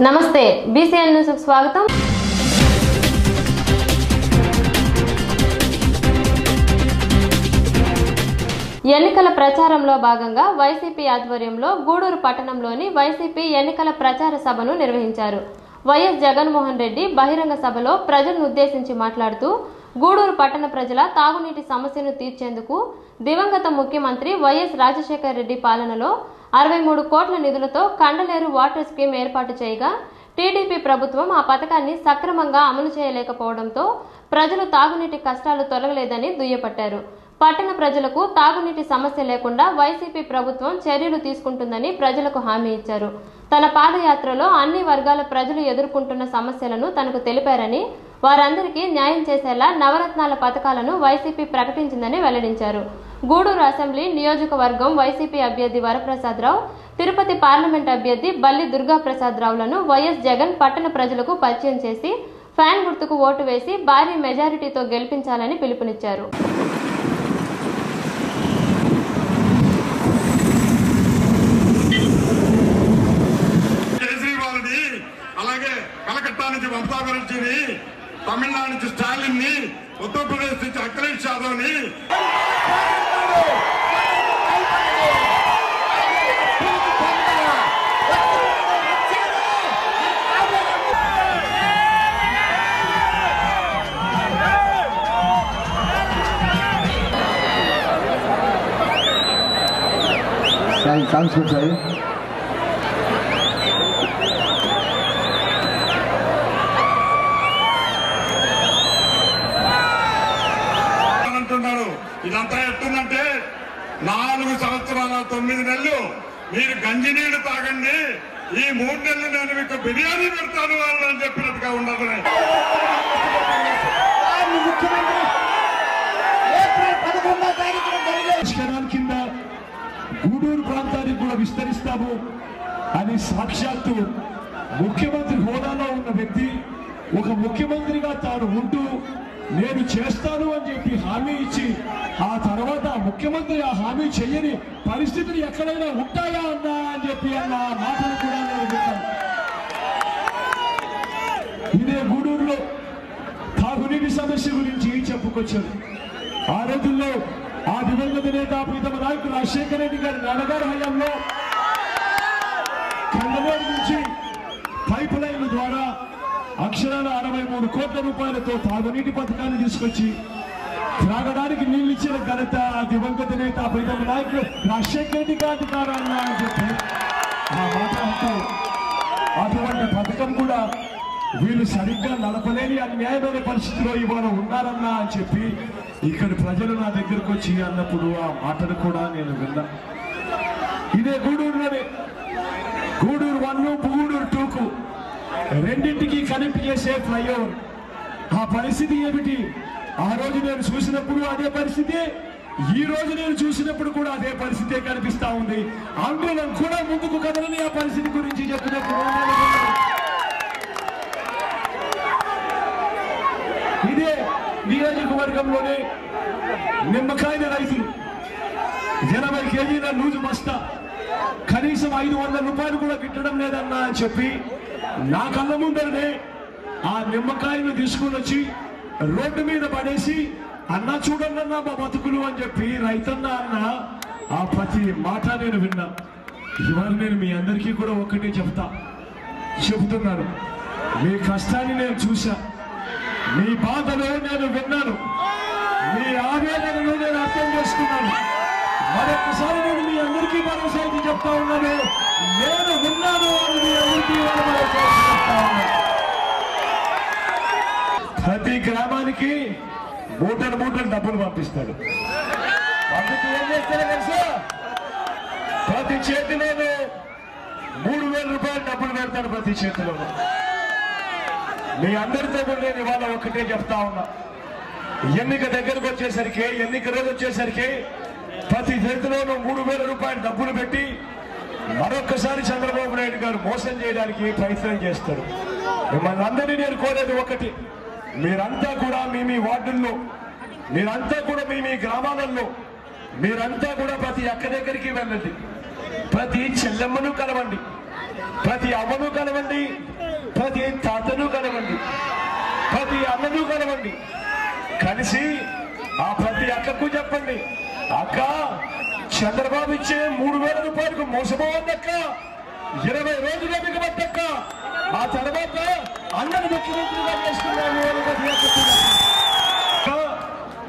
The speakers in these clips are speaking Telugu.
నమస్తే బీసీఎన్ న్యూస్ కు స్వాగతం. ఎన్నికల ప్రచారంలో భాగంగా వైసీపీ ఆధ్వర్యంలో గూడూరు పట్టణంలోని వైసీపీ ఎన్నికల ప్రచార సభను నిర్వహించారు. వైఎస్ జగన్మోహన్ రెడ్డి బహిరంగ సభలో ప్రజలను ఉద్దేశించి మాట్లాడుతూ గూడూరు పట్టణ ప్రజల తాగునీటి సమస్యను తీర్చేందుకు దివంగత ముఖ్యమంత్రి వైఎస్ రాజశేఖర రెడ్డి పాలనలో 63 కోట్ల నిధులతో కండలేరు వాటర్ స్కీమ్ ఏర్పాటు చేయగా టీడీపీ ప్రభుత్వం ఆ పథకాన్ని సక్రమంగా అమలు చేయలేకపోవడంతో ప్రజలు తాగునీటి కష్టాలు తొలగలేదని దుయ్యబట్టారు. పట్టణ ప్రజలకు తాగునీటి సమస్య లేకుండా వైసీపీ ప్రభుత్వం చర్యలు తీసుకుంటుందని ప్రజలకు హామీ ఇచ్చారు. తన పాదయాత్రలో అన్ని వర్గాల ప్రజలు ఎదుర్కొంటున్న సమస్యలను తనకు తెలిపారని, వారందరికీ న్యాయం చేసేలా నవరత్నాల పథకాలను వైసీపీ ప్రకటించిందని వెల్లడించారు. గూడూరు అసెంబ్లీ నియోజకవర్గం వైసీపీ అభ్యర్థి వరప్రసాదరావు, తిరుపతి పార్లమెంట్ అభ్యర్థి బల్లి దుర్గాప్రసాదరావులను వైఎస్ జగన్ పట్టణ ప్రజలకు పరిచయం చేసి ఫ్యాన్ గుర్తుకు ఓటు వేసి భారీ మెజారిటీతో గెలిపించాలని పిలుపునిచ్చారు. అలాగే కలకత్తా నుంచి మమతా బెనర్జీని, తమిళనాడు నుంచి స్టాలిన్ ని, ఉత్తరప్రదేశ్ నుంచి అఖిలేష్ యాదవ్ ని అంటున్నారు. ఇదంతా ఎట్టుందంటే 4 సంవత్సరాల 9 నెలలు మీరు గంజి నీళ్లు తాగండి, ఈ 3 నెలలు నేను మీకు బిర్యానీ పెడతాను అని చెప్పినట్టుగా ఉండదు. కింద గూడూరు ప్రాంతానికి కూడా విస్తరిస్తాము అని సాక్షాత్తు ముఖ్యమంత్రి హోదాలో ఉన్న వ్యక్తి ఒక ముఖ్యమంత్రిగా తాను ఉంటూ నేను చేస్తాను అని చెప్పి హామీ ఇచ్చి ఆ తర్వాత ముఖ్యమంత్రి ఆ హామీ చెయ్యని పరిస్థితులు ఎక్కడైనా ఉంటాయా అన్నా అని చెప్పి అన్న మాటలు కూడా నేను విన్నాను. ఇదే గూడూరులో తాగునీటి సమస్య గురించి చెప్పుకొచ్చారు. ఆ రోజుల్లో ఆ దివంగత నేత ప్రీతమ నాయకుడు రాజశేఖర రెడ్డి గారి నాన్నగారి హయాంలో కండలేరు నుంచి పైప్ లైన్ల ద్వారా అక్షరాల 63 కోట్ల రూపాయలతో తాగునీటి పథకాన్ని తీసుకొచ్చి త్రాగడానికి నీళ్ళు ఇచ్చిన ఘనత ఆ దివంగత నేత ప్రీతమ నాయకుడు రాజశేఖర రెడ్డి గారి కారణం అని చెప్పి ఆ మాట్లాడుతూ అటువంటి పథకం కూడా వీళ్ళు సరిగ్గా నడపలేని అన్యాయమైన పరిస్థితిలో ఇవాళ ఉన్నారన్నా అని చెప్పి ఇక్కడ ప్రజలు నా దగ్గరకు వచ్చి అన్నప్పుడు ఆ మాటను కూడా నేను విన్నా. ఇదే గూడూరులోనే గూడూరు 1, గూడూరు 2కు రెండింటికి కనెక్ట్ చేసే ఫ్లైఓవర్. ఆ పరిస్థితి ఏమిటి? ఆ రోజు నేను చూసినప్పుడు అదే పరిస్థితి, ఈ రోజు నేను చూసినప్పుడు కూడా అదే పరిస్థితే కనిపిస్తా ఉంది. ఆందోళన కూడా ముందుకు కదలని ఆ పరిస్థితి గురించి చెప్పినప్పుడు ఇదే నియోజకవర్గంలోనే నిమ్మకాయల రైతులు 80 కేజీల లూజు బస్తా కనీసం 500 రూపాయలు కూడా గిట్టడం లేదన్నా అని చెప్పి నా కళ్ళ ముందరనే ఆ నిమ్మకాయను తీసుకుని వచ్చి రోడ్డు మీద పడేసి అన్నా చూడండి అన్నా మా బతుకులు అని చెప్పి రైతన్న అన్న ఆ ప్రతి మాట నేను విన్నా. ఇవాళ నేను మీ అందరికీ కూడా ఒక్కటే చెబుతున్నాను. మీ కష్టాన్ని నేను చూసా, మీ బాధలో నేను విన్నాను, మీ ఆవేదనను నేను అర్థం చేసుకున్నాను. మరొకసారి నేను మీ అందరికీ భరోసా ఇది చెప్తా ఉన్నాను, నేను విన్నాను అని మీ అందరికీ చెప్తా ఉన్నాను. ప్రతి గ్రామానికి మూటలు డబ్బులు పంపిస్తాడు. అందుకు ఏం చేస్తారో తెలుసా? ప్రతి చేతిలోనూ 3000 రూపాయలు డబ్బులు పెడతాడు. ప్రతి చేతిలోనూ మీ అందరితో కూడా నేను ఇవాళ ఒకటే చెప్తా ఉన్నా, ఎన్నిక దగ్గరకు వచ్చేసరికి, ఎన్నిక రోజు వచ్చేసరికి ప్రతి చేతిలోనూ 3000 రూపాయలు డబ్బులు పెట్టి మరొక్కసారి చంద్రబాబు నాయుడు గారు మోసం చేయడానికి ప్రయత్నం చేస్తారు. మిమ్మల్ని అందరినీ నేను కోరేది ఒకటి, మీరంతా కూడా మీ వార్డుల్లో, మీరంతా కూడా మీ గ్రామాలలో, మీరంతా కూడా ప్రతి అక్క దగ్గరికి వెళ్ళండి, ప్రతి చెల్లెమ్మను కలవండి, ప్రతి అమ్మను కలవండి, ప్రతి తాతను కలవండి, ప్రతి అన్నను కలవండి, కలిసి ఆ ప్రతి అక్కకు చెప్పండి, అక్క చంద్రబాబు ఇచ్చే 3,000 రూపాయలకు మోసపోవద్దక్క, 20 రోజుల మిగబట్టక్క, ఆ తర్వాత అన్నను ముఖ్యమంత్రిగా చేసుకున్నాము అని ప్రతి అక్క.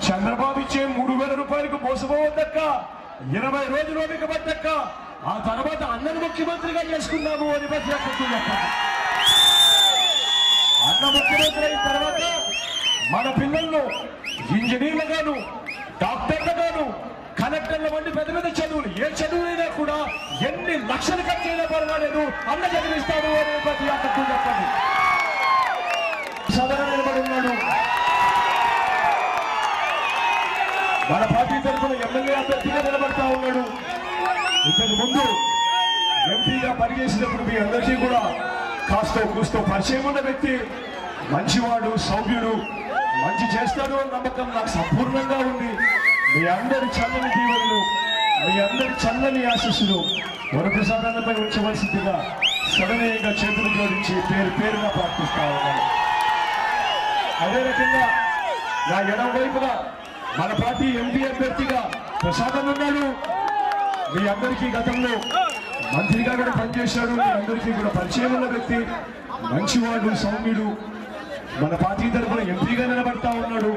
చంద్రబాబు ఇచ్చే 3,000 రూపాయలకు మోసపోవద్దక్క, 20 రోజులు మిగబట్టక్క, ఆ తర్వాత అన్నను ముఖ్యమంత్రిగా చేసుకున్నాము అని ప్రతి అక్కకు చెప్పండి. అన్న ముఖ్యమంత్రి అయిన తర్వాత మన పిల్లలను ఇంజనీర్లుగాను, డాక్టర్లుగాను, కలెక్టర్ల వంటి పెద్ద పెద్ద చదువులు, ఏ చదువులైనా కూడా ఎన్ని లక్షలు ఖర్చు అయినా పర్వాలేదు అన్న చదివిస్తాడు అని ప్రతి అక్కకు చెప్పండి. సదన నిలబడి ఉన్నాడు. మన పార్టీ తరఫున ఎమ్మెల్యే అభ్యర్థిగా నిలబడతా ఉన్నాడు. ఇంతకు ముందు ఎంపీగా పనిచేసినప్పుడు మీ అందరికీ కూడా కాస్తో కూస్తో పరిచయం ఉన్న వ్యక్తి, మంచివాడు, సౌమ్యుడు, మంచి చేస్తాడు అన్న నమ్మకం నాకు సంపూర్ణంగా ఉంది. మీ అందరి చల్లని దీవెనలు, మీ అందరి చల్లని ఆశీస్సులు వరప్రసాదాలపై ఉంచవలసిందిగా సడనీయంగా చేతులు జోడించి పేరు పేరుగా ప్రార్థిస్తా ఉన్నాను. అదే రకంగా నా ఎడమ వైపున మన పార్టీ ఎంపీ అభ్యర్థిగా ప్రసాదం ఉన్నాడు. మీ అందరికీ గతంలో మంత్రిగా కూడా పనిచేశాడు. మీ అందరికీ కూడా పరిచయం ఉన్న వ్యక్తి, మంచివాడు, సౌమ్యుడు, మన పార్టీ తరఫున ఎంపీగా నిలబడతా ఉన్నాడు.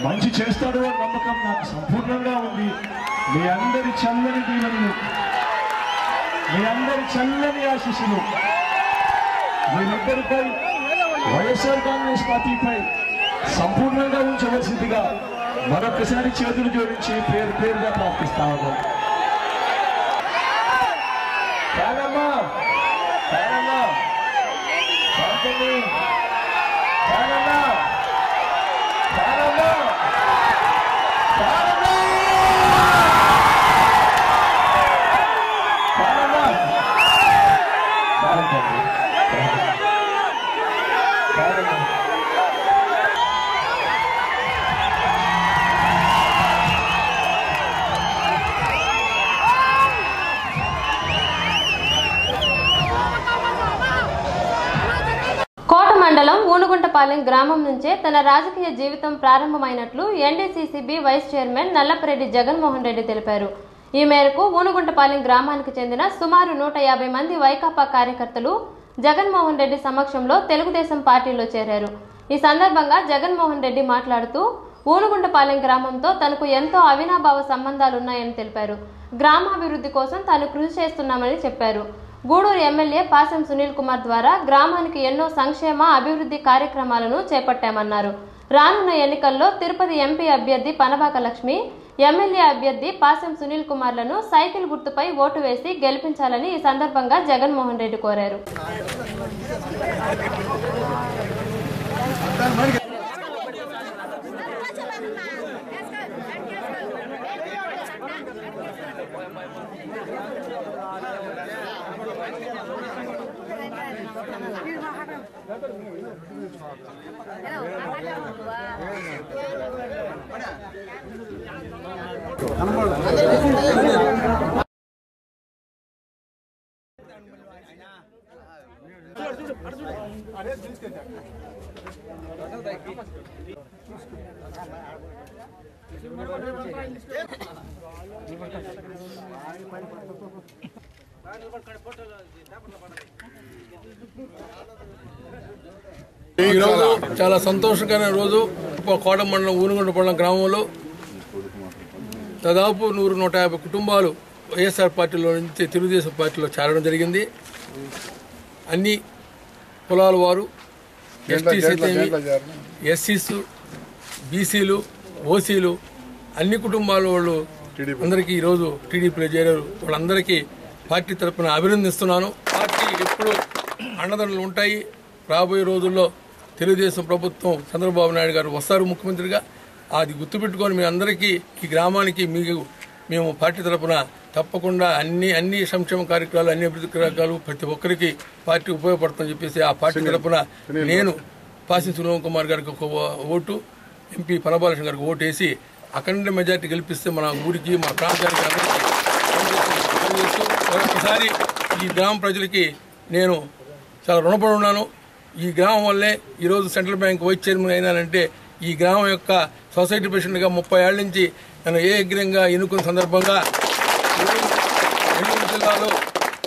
మంచి చేస్తాడు అన్న నమ్మకం నాకు సంపూర్ణంగా ఉంది. మీ అందరి చల్లని దీవెనలు, మీ అందరి చల్లని ఆశీస్సులు మీరందరిపై, వైఎస్ఆర్ కాంగ్రెస్ పార్టీపై సంపూర్ణంగా ఉంచవలసిందిగా మరొకసారి చేతులు జోడించి పేరు పేరుగా ప్రార్థిస్తా ఉన్నాం. కాదమ్మా, కాదమ్మా, కాదండి, కాదమ్మా, కాదమ్మా, కాదమ్మా, కాదమ్మా, కాదండి, కాదమ్మా. కోట మండలం ఊనుగుంటపాలెం గ్రామం నుంచే తన రాజకీయ జీవితం ప్రారంభమైనట్లు NDCCB vice chairman Nallapareddy Jaganmohan Reddy తెలిపారు. ఈ మేరకు ఊనుగుంటపాలెం గ్రామానికి చెందిన సుమారు 150 మంది వైకాపా కార్యకర్తలు జగన్మోహన్ రెడ్డి సమక్షంలో తెలుగుదేశం పార్టీలో చేరారు. ఈ సందర్భంగా జగన్మోహన్ రెడ్డి మాట్లాడుతూ ఊనుగుంటపాలెం గ్రామంతో తనకు ఎంతో అవినాభావ సంబంధాలున్నాయని తెలిపారు. గ్రామాభివృద్ధి కోసం తాను కృషి చేస్తున్నామని చెప్పారు. గూడూరు ఎమ్మెల్యే పాసెం సునీల్ కుమార్ ద్వారా గ్రామానికి ఎన్నో సంక్షేమ అభివృద్ధి కార్యక్రమాలను చేపట్టామన్నారు. రానున్న ఎన్నికల్లో తిరుపతి ఎంపీ అభ్యర్థి పనబాక లక్ష్మి, ఎమ్మెల్యే అభ్యర్థి పాసెం సునీల్ కుమార్లను సైకిల్ గుర్తుపై ఓటు వేసి గెలిపించాలని ఈ సందర్భంగా జగన్మోహన్ రెడ్డి కోరారు. ఈరోజు చాలా సంతోషకరమైన రోజు. కోట మండలం ఊనుగుంటపాలెం గ్రామంలో దాదాపు 100-150 కుటుంబాలు వైఎస్ఆర్ పార్టీలో నుంచి తెలుగుదేశం పార్టీలో చేరడం జరిగింది. అన్ని కులాల వారు, ఎస్టీస్ అయితే, ఎస్సీస్, బీసీలు, ఓసీలు, అన్ని కుటుంబాల వాళ్ళు అందరికీ ఈరోజు టీడీపీలో చేరారు. వాళ్ళందరికీ పార్టీ తరఫున అభినందిస్తున్నాను. పార్టీ ఎప్పుడు అండదండలు ఉంటాయి. రాబోయే రోజుల్లో తెలుగుదేశం ప్రభుత్వం చంద్రబాబు నాయుడు గారు వస్తారు ముఖ్యమంత్రిగా. అది గుర్తుపెట్టుకొని మీ అందరికీ, ఈ గ్రామానికి మేము పార్టీ తరఫున తప్పకుండా అన్ని సంక్షేమ కార్యక్రమాలు, అన్ని అభివృద్ధి కార్యక్రమాలు ప్రతి ఒక్కరికి పార్టీ ఉపయోగపడుతుందని చెప్పేసి ఆ పార్టీ తరఫున నేను పాసెం సునీల్ కుమార్ గారికి ఒక ఓటు, ఎంపీ పనబాలకృష్ణ గారికి ఓటు వేసి అఖండ మెజార్టీ గెలిపిస్తే మన ఊరికి, మన ప్రాంతానికి అందరికీ ఒకసారి ఈ గ్రామ ప్రజలకి నేను చాలా రుణపడి ఉన్నాను. ఈ గ్రామం వల్లే ఈరోజు సెంట్రల్ బ్యాంక్ వైస్ చైర్మన్ అయినానంటే ఈ గ్రామం యొక్క సొసైటీ ప్రెసిడెంట్గా 30 ఏళ్ల నుంచి నేను ఏగ్రంగా ఎన్నుకున్న సందర్భంగా నెల్లూరు జిల్లాలో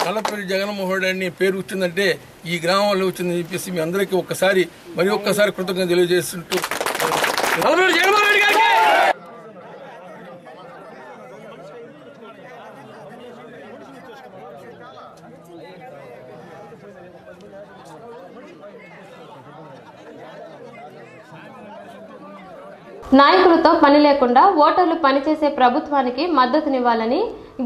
నల్లపల్లి జగన్మోహన్ రెడ్డి పేరు వచ్చిందంటే ఈ గ్రామంలో వచ్చిందని చెప్పేసి మీ అందరికీ ఒక్కసారి కృతజ్ఞత తెలియజేస్తుంటూ నల్లపల్లి జగన్మోహన్ రెడ్డి గారికి నాయకులతో పని లేకుండా ఓటర్లు పనిచేసే ప్రభుత్వానికి మద్దతునివ్వాలని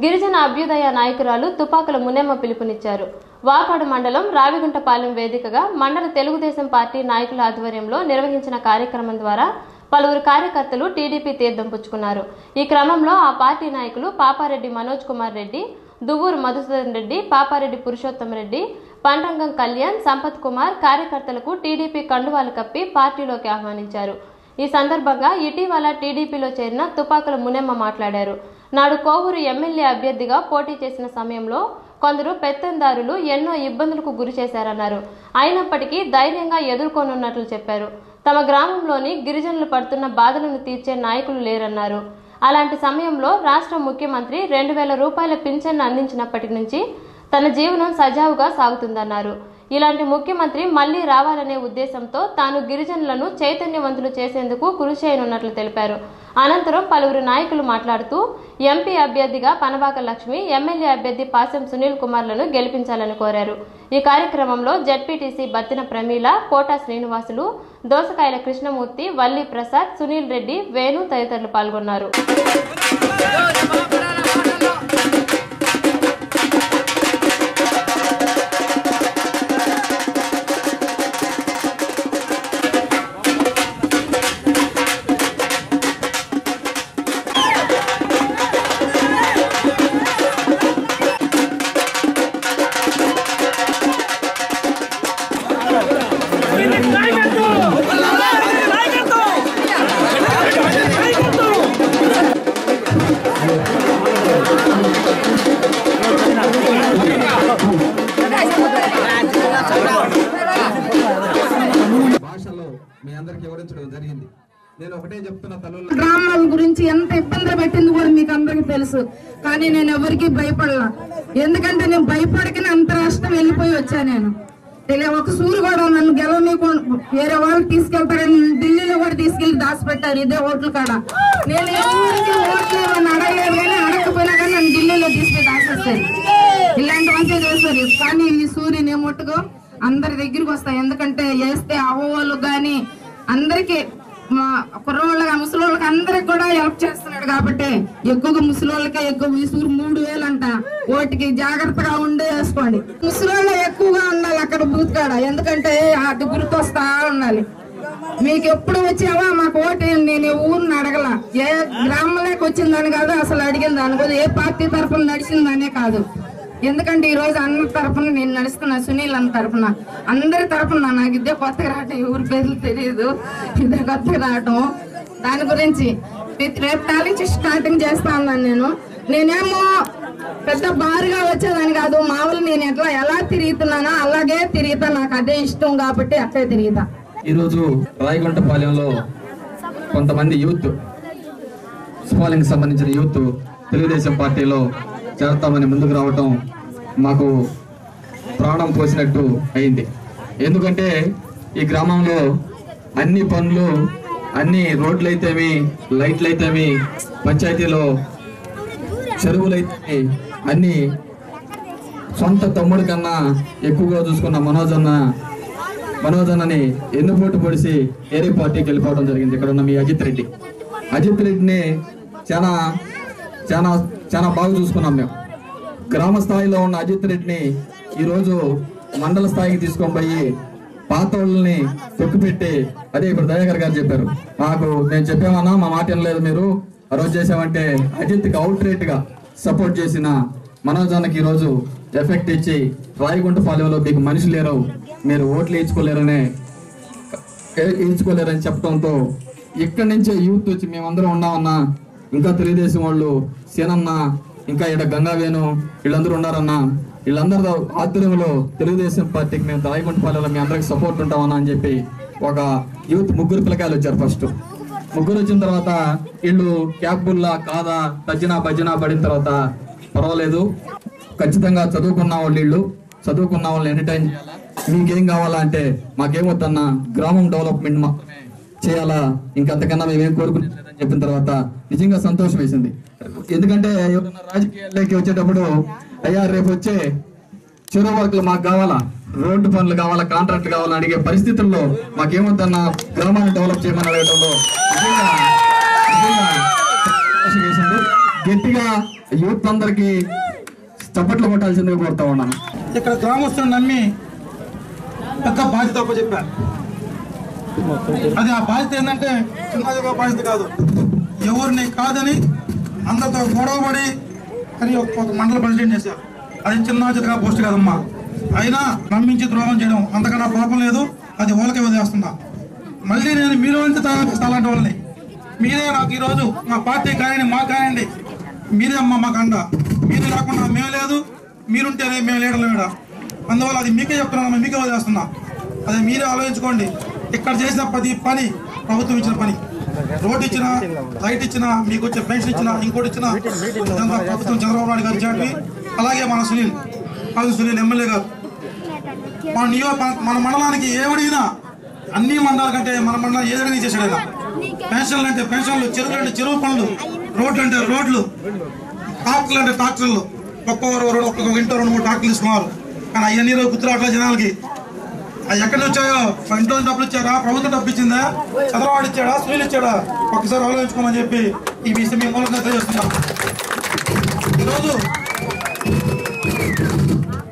గిరిజన అభ్యుదయ నాయకురాలు తుపాకుల మునెమ్మ పిలుపునిచ్చారు. వాకాడు మండలం రావిగుంటపాలెం వేదికగా మండల తెలుగుదేశం పార్టీ నాయకుల ఆధ్వర్యంలో నిర్వహించిన కార్యక్రమం ద్వారా పలువురు కార్యకర్తలు టీడీపీ తీర్థం పుచ్చుకున్నారు. ఈ క్రమంలో ఆ పార్టీ నాయకులు పాపారెడ్డి మనోజ్ కుమార్ రెడ్డి, దువ్వూరు మధుసూదన్ రెడ్డి, పాపారెడ్డి పురుషోత్తం రెడ్డి, పండ్రంగం కళ్యాణ్, సంపత్ కుమార్ కార్యకర్తలకు టీడీపీ కండువాలు కప్పి పార్టీలోకి ఆహ్వానించారు. ఈ సందర్భంగా ఇటీవల టీడీపీలో చేరిన తుపాకుల మునెమ్మ మాట్లాడారు. నాడు కోవూరు ఎమ్మెల్యే అభ్యర్థిగా పోటీ చేసిన సమయంలో కొందరు పెత్తందారులు ఎన్నో ఇబ్బందులకు గురి చేశారన్నారు. అయినప్పటికీ ధైర్యంగా ఎదుర్కొనున్నట్లు చెప్పారు. తమ గ్రామంలోని గిరిజనులు పడుతున్న బాధలను తీర్చే నాయకులు లేరన్నారు. అలాంటి సమయంలో రాష్ట్ర ముఖ్యమంత్రి 2000 రూపాయల పింఛన్ను అందించినప్పటి నుంచి తన జీవనం సజావుగా సాగుతుందన్నారు. ఇలాంటి ముఖ్యమంత్రి మళ్లీ రావాలనే ఉద్దేశంతో తాను గిరిజనులను చైతన్యవంతులు చేసేందుకు కృషి చేయనున్నట్లు తెలిపారు. అనంతరం పలువురు నాయకులు మాట్లాడుతూ ఎంపీ అభ్యర్థిగా పనబాక లక్ష్మి, ఎమ్మెల్యే అభ్యర్థి పాసెం సునీల్ కుమార్లను గెలిపించాలని కోరారు. ఈ కార్యక్రమంలో జెడ్పీటీసీ బత్తిన ప్రమీల, కోటా శ్రీనివాసులు, దోసకాయల కృష్ణమూర్తి, వల్లి ప్రసాద్, సునీల్ రెడ్డి, వేణు తదితరులు పాల్గొన్నారు. నేను ఒకటే చెప్తున్నా, గ్రామాల గురించి ఎంత ఇబ్బంది పెట్టింది కూడా మీకు అందరికి తెలుసు. కానీ నేను ఎవరికి భయపడలా, ఎందుకంటే నేను భయపడకనే అంతరాష్ట్రం వెళ్ళిపోయి వచ్చా. నేను ఒక సూరు కూడా నన్ను గెలవనీకుండా వేరే వాళ్ళు తీసుకెళ్తారని ఢిల్లీలో కూడా తీసుకెళ్లి దాచిపెట్టారు ఇదే ఓట్ల కాడ. నేను ఎవరికి ఓట్లు అడగలేదు, కానీ అడగకపోయినా కానీ నన్ను ఢిల్లీలో తీసుకెళ్లి దాచేస్తారు. ఇలాంటి మంచిగా చేస్తారు. కానీ ఈ సూర్యు నేను ముట్టుకో అందరి దగ్గరికి వస్తాయి, ఎందుకంటే వేస్తే అవ్వవాళ్ళు గాని అందరికి మా కుర్రవాళ్ళకి ముసలోళ్ళకి అందరికి కూడా హెల్ప్ చేస్తున్నాడు. కాబట్టి ఎక్కువగా ముసలోళ్ళకే ఎక్కువ ఈ సూరు 3000 అంట ఓటికి. జాగ్రత్తగా ఉండే వేసుకోండి. ముసలోళ్ళు ఎక్కువగా ఉండాలి అక్కడ బూత్ కాడ, ఎందుకంటే అటు గుర్తు వస్తా ఉండాలి. మీకు ఎప్పుడు వచ్చావా మాకు ఓటు నేను ఊరిని అడగల, ఏ గ్రామంలోకి వచ్చిందని కాదు అసలు అడిగిన దాని కాదు, ఏ పార్టీ తరఫున నడిచిందనే కాదు. ఎందుకంటే ఈ రోజు అందరి తరఫున నేను నడుస్తున్నా, సునీల్ అన్న తరఫున, అందరి తరఫున. నాకు ఇదే కొత్తగా రావటం, ఊరి పేర్లు తెలియదు, ఇదే కొత్తగా రావటం. దాని గురించి రేపు తాలించి స్టార్టింగ్ చేస్తా ఉన్నాను. నేనేమో పెద్ద బారుగా వచ్చేదాన్ని కాదు, మామూలు నేను ఎలా తిరుగుతున్నానో అలాగే తిరుగుతా, నాకు అదే ఇష్టం కాబట్టి అట్లే తిరుగుతా. ఈరోజు రాయగుంటపాలెంలో కొంతమంది యూత్, స్మాలింగ్ సంబంధించిన యూత్ తెలుగుదేశం పార్టీలో చేరతామని ముందుకు రావటం మాకు ప్రాణం పోసినట్టు అయింది. ఎందుకంటే ఈ గ్రామంలో అన్ని పనులు, అన్ని రోడ్లు అయితేమి, లైట్లు అయితేమి, పంచాయతీలో చెరువులైతే అన్ని సొంత తమ్ముడి కన్నా ఎక్కువగా చూసుకున్న మనోజ్ అన్నని ఎన్నుపోటు పొడిసి ఏరే పార్టీకి వెళ్ళిపోవడం జరిగింది. ఇక్కడ ఉన్న మీ అజిత్ రెడ్డిని చాలా చాలా చాలా బాగా చూసుకున్నాం మేము. గ్రామ స్థాయిలో ఉన్న అజిత్ రెడ్డిని ఈరోజు మండల స్థాయికి తీసుకొని పోయి పాత వాళ్ళని తొక్కిపెట్టి, అదే ఇప్పుడు దయాకర్ గారు చెప్పారు, నేను చెప్పామన్నా మా మాట వినలేదు మీరు, ఆ రోజు చేసామంటే అజిత్కి అవుట్ రేట్ గా సపోర్ట్ చేసిన మనోజ్ అన్నకి ఈరోజు ఎఫెక్ట్ ఇచ్చి రాయగుంటపాలెంలో మీకు మనిషి లేరు, మీరు ఓట్లు వేయించుకోలేరని చెప్పడంతో ఇక్కడి నుంచే యూత్ వచ్చి మేమందరం ఉన్నామన్నా, ఇంకా తెలుగుదేశం వాళ్ళు, సీనన్న, ఇంకా ఇక్కడ గంగావేణు వీళ్ళందరూ ఉన్నారన్నా, వీళ్ళందరితో ఆధ్వర్యంలో తెలుగుదేశం పార్టీకి మేము రాయమంటపాలెంలో మీ అందరికి సపోర్ట్ ఉంటామన్నా అని చెప్పి ఒక యూత్ 3 పిల్లకాయలు వచ్చారు. ఫస్ట్ 3 వచ్చిన తర్వాత వీళ్ళు క్యాబుల్లా కాదా తజ్జినా భజ్జినా పడిన తర్వాత పర్వాలేదు, ఖచ్చితంగా చదువుకున్న వాళ్ళు వీళ్ళు చదువుకున్న వాళ్ళని ఎంటర్టైన్ చేయాలా, మీకేం కావాలా అంటే మాకేమొద్దన్నా గ్రామం డెవలప్మెంట్ మాత్రమే చేయాలా, ఇంకంతకన్నా మేమేం కోరుకునేదని చెప్పిన తర్వాత నిజంగా సంతోషం వేసింది. ఎందుకంటే ఎవరైనా రాజకీయాల్లోకి వచ్చేటప్పుడు అయ్యా రేపు వచ్చే చెరువు వర్కులు మాకు కావాలా, రోడ్డు పనులు కావాలా, కాంట్రాక్ట్ కావాలని అడిగే పరిస్థితుల్లో మాకేమొద్దన్నా గ్రామాన్ని డెవలప్ చేయమని అడగడంలో నిజంగా సంతోషం వేసింది. గట్టిగా యూత్ అందరికీ చప్పట్లు కొట్టాల్సిందిగా కోరుతా ఉన్నాను. ఇక్కడ గ్రామస్తులను నమ్మి పెద్ద బాధ్యత చెప్పారు. అది ఆ బాధ్యత ఏంటంటే చిన్నదిగా బాధ్యత కాదు, ఎవరిని కాదని అందరితో గొడవపడి అని ఒక మండల ప్రెసిడెంట్ చేశారు. అది చిన్నదిగా పోస్ట్ కాదమ్మా. అయినా నమ్మించి ద్రోహం చేయడం అంతకన్నా పాపం లేదు, అది వాళ్ళకే వదిలేస్తున్నా. మళ్ళీ నేను మీలో నుంచి అలాంటి వాళ్ళని మీరే నాకు ఈరోజు మా పార్టీ కానివ్వండి మాకు కానివ్వండి మీరే అమ్మ మాకు అండ. మీరు లేకుండా మేము లేదు, మీరుంటేనే మేము లీడర్లు కూడా. అందువల్ల అది మీకే చెప్తున్నాను, మీకే వదిలేస్తున్నా. అది మీరే ఆలోచించుకోండి. ఇక్కడ చేసిన ప్రతి పని ప్రభుత్వం ఇచ్చిన పని, రోడ్ ఇచ్చినా, లైట్ ఇచ్చినా, మీకు వచ్చే పెన్షన్ ఇచ్చినా, ఇంకోటి ఇచ్చినా ప్రభుత్వం చంద్రబాబు నాయుడు గారు ఇచ్చినట్టు. అలాగే మన సునీల్ ఎమ్మెల్యే గారు మన మండలానికి ఏమడిగినా అన్ని మండలాల కంటే మన మండలం ఏదైనా చేశాడు. ఆయన పెన్షన్లు అంటే పెన్షన్లు, చెరువులు అంటే చెరువు పనులు, రోడ్లు అంటే రోడ్లు, ట్రాక్టర్లు అంటే ట్రాక్టర్లు. ఒక్కొక్క ఇంట్లో 2-3 ట్రాక్టర్లు తీసుకున్నారు. కానీ అవన్నీ రోజు గుర్తురాట్ల జనాలకి. అవి ఎక్కడి నుంచి వచ్చాయో? ఇంట్లో డబ్బులు ఇచ్చారా, ప్రభుత్వం డబ్బు ఇచ్చిందా, చంద్రబాబు ఇచ్చాడా, సునీల్ ఇచ్చాడా? ఒక్కసారి ఆలోచించుకోమని చెప్పి ఈ విషయం మీ మూలంగా తెలియజేస్తున్నాం.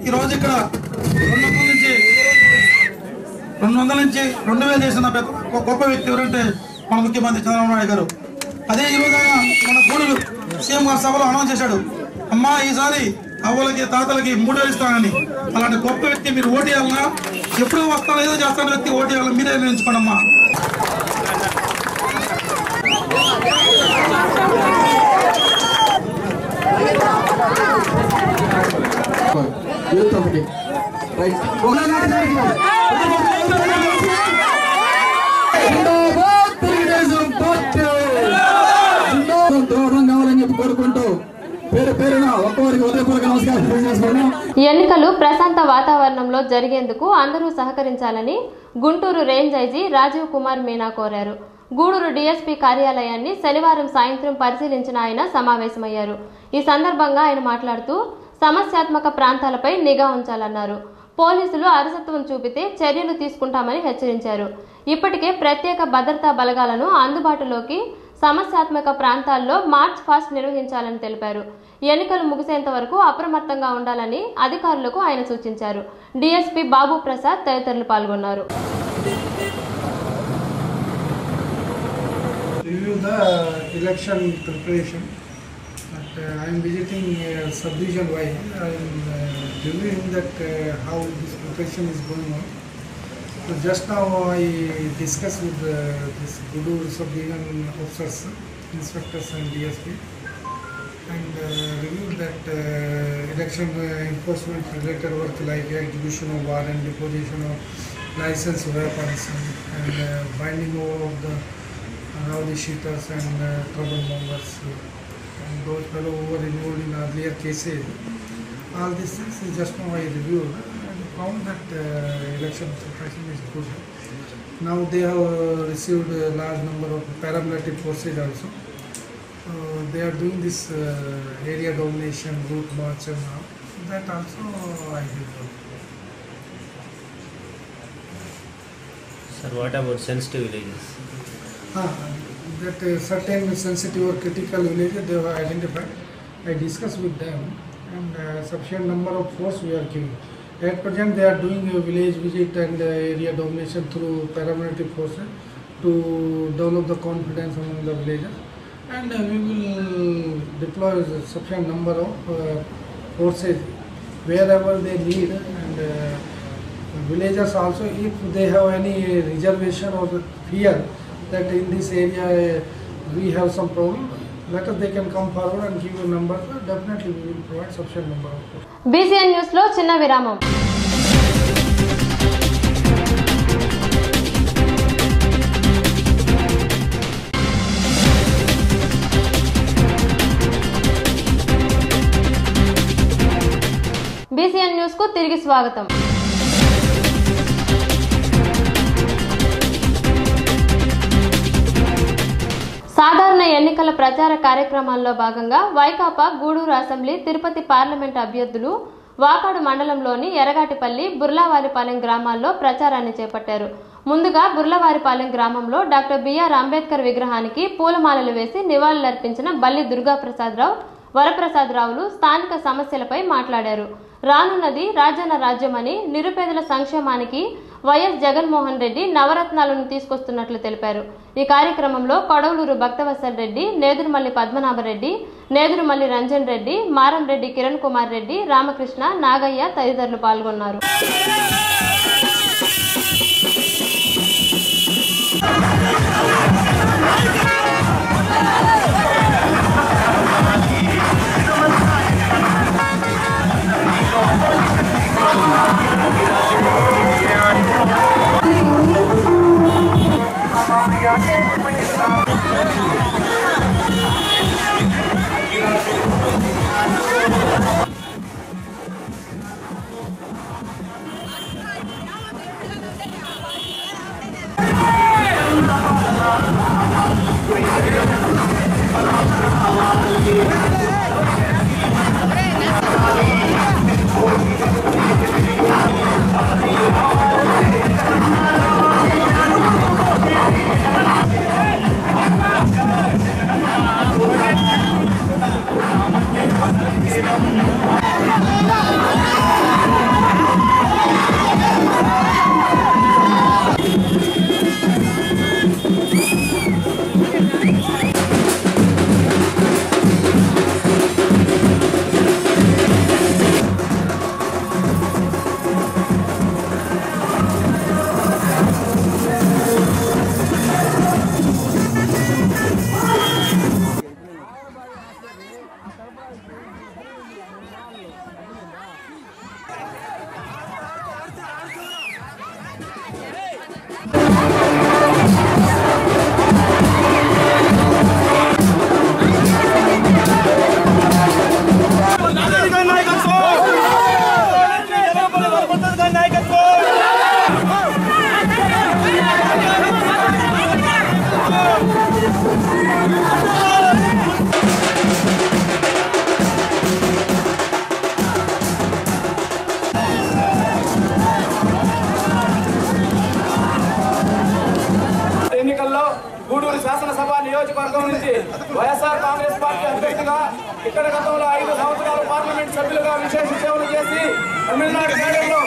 ఈరోజు ఇక్కడ 200 నుంచి 2000 చేసిన గొప్ప వ్యక్తి ఎవరంటే మన ముఖ్యమంత్రి చంద్రబాబు నాయుడు గారు. అదే ఈరోజు ఆయన మన గూడూరు సీఎం గారి సభలో అనౌన్స్ చేశాడు, అమ్మా ఈసారి అవ్వలకి తాతలకి 3000 ఇస్తానని. అలాంటి గొప్ప వ్యక్తి మీరు ఓటేయాలన్నా, ఎప్పుడూ వస్తానో ఏదో చేస్తాను వ్యక్తి ఓటేయాలని మీరే నిర్ణయించుకోండి అమ్మా. కావాలని చెప్పి కోరుకుంటూ ఎన్నికలు ప్రశాంత వాతావరణంలో జరిగేందుకు అందరూ సహకరించాలని గుంటూరు రేంజ్ ఐజీ రాజీవ్ కుమార్ మీనా కోరారు. గూడూరు డీఎస్పీ కార్యాలయాన్ని శనివారం సాయంత్రం పరిశీలించిన ఆయన సమావేశమయ్యారు. ఈ సందర్భంగా ఆయన మాట్లాడుతూ సమస్యాత్మక ప్రాంతాలపై నిఘా ఉంచాలన్నారు. పోలీసులు అలసత్వం చూపితే చర్యలు తీసుకుంటామని హెచ్చరించారు. ఇప్పటికే ప్రత్యేక భద్రతా బలగాలను అందుబాటులోకి సమస్యాత్మక ప్రాంతాల్లో మార్చ్ ఫాస్ట్ నిర్వహించాలని తెలిపారు. ఎన్నికలు ముగిసేంత వరకు అప్రమత్తంగా ఉండాలని అధికారులకు ఆయన సూచించారు. డీఎస్పీ బాబు ప్రసాద్ తదితరులు పాల్గొన్నారు. I am visiting sub-division wise. I am reviewing that how this preparation is going on. So just now I discussed with this Guduru sub-division officers, inspectors and DSP, and reviewed that election enforcement related work like execution of warrant, deposition of licensed weapons, and binding over of the rowdy shooters and trouble-mongers. And those fellow who were involved in earlier cases. All these things is just now I reviewed and found that election suppression is good. Now they have received a large number of paramilitary forces also. They are doing this area domination, route march and all. That also I did. Sir, what about sensitive villages? That certain sensitive or critical villages they have identified. I discussed with them and sufficient number of force we are giving. At present they are doing a village visit and area domination through paramilitary forces to develop the confidence among the villagers. And we will deploy a sufficient number of forces wherever they need. And villagers also, if they have any reservation or fear that in this area we have some problem, let us they can come forward and give you number. Definitely we will provide sufficient number of votes. BCN news లో చిన్న విరామం. BCN న్యూస్ కు తిరిగి స్వాగతం. సాధారణ ఎన్నికల ప్రచార కార్యక్రమాల్లో భాగంగా వైకాపా గూడూరు అసెంబ్లీ తిరుపతి పార్లమెంట్ అభ్యర్థులు వాకాడు మండలంలోని ఎరగాటిపల్లి బుర్లావారిపాలెం గ్రామాల్లో ప్రచారాన్ని చేపట్టారు. ముందుగా బుర్లవారిపాలెం గ్రామంలో డాక్టర్ బిఆర్ అంబేద్కర్ విగ్రహానికి పూలమాలలు వేసి నివాళులర్పించిన బల్లి దుర్గాప్రసాదరావు, వరప్రసాదరావులు స్థానిక సమస్యలపై మాట్లాడారు. రానున్నది రాజన్న రాజ్యమని, నిరుపేదల సంక్షేమానికి వైఎస్ జగన్మోహన్ రెడ్డి నవరత్నాలను తీసుకొస్తున్నట్లు తెలిపారు. ఈ కార్యక్రమంలో కొడవలూరు భక్తవత్సల్ రెడ్డి, నేదురుమల్లి పద్మనాభరెడ్డి, నేదురుమల్లి రంజన్ రెడ్డి, మారంరెడ్డి కిరణ్ కుమార్ రెడ్డి, రామకృష్ణ, నాగయ్య తదితరులు పాల్గొన్నారు. గూడూరు శాసనసభ నియోజకవర్గం నుంచి వైఎస్ఆర్ కాంగ్రెస్ పార్టీ అభ్యర్థిగా ఇక్కడ గతంలో 5 సంవత్సరాలు పార్లమెంట్ సభ్యులుగా విశేష సేవలు చేసి తమిళనాడు కేడర్లో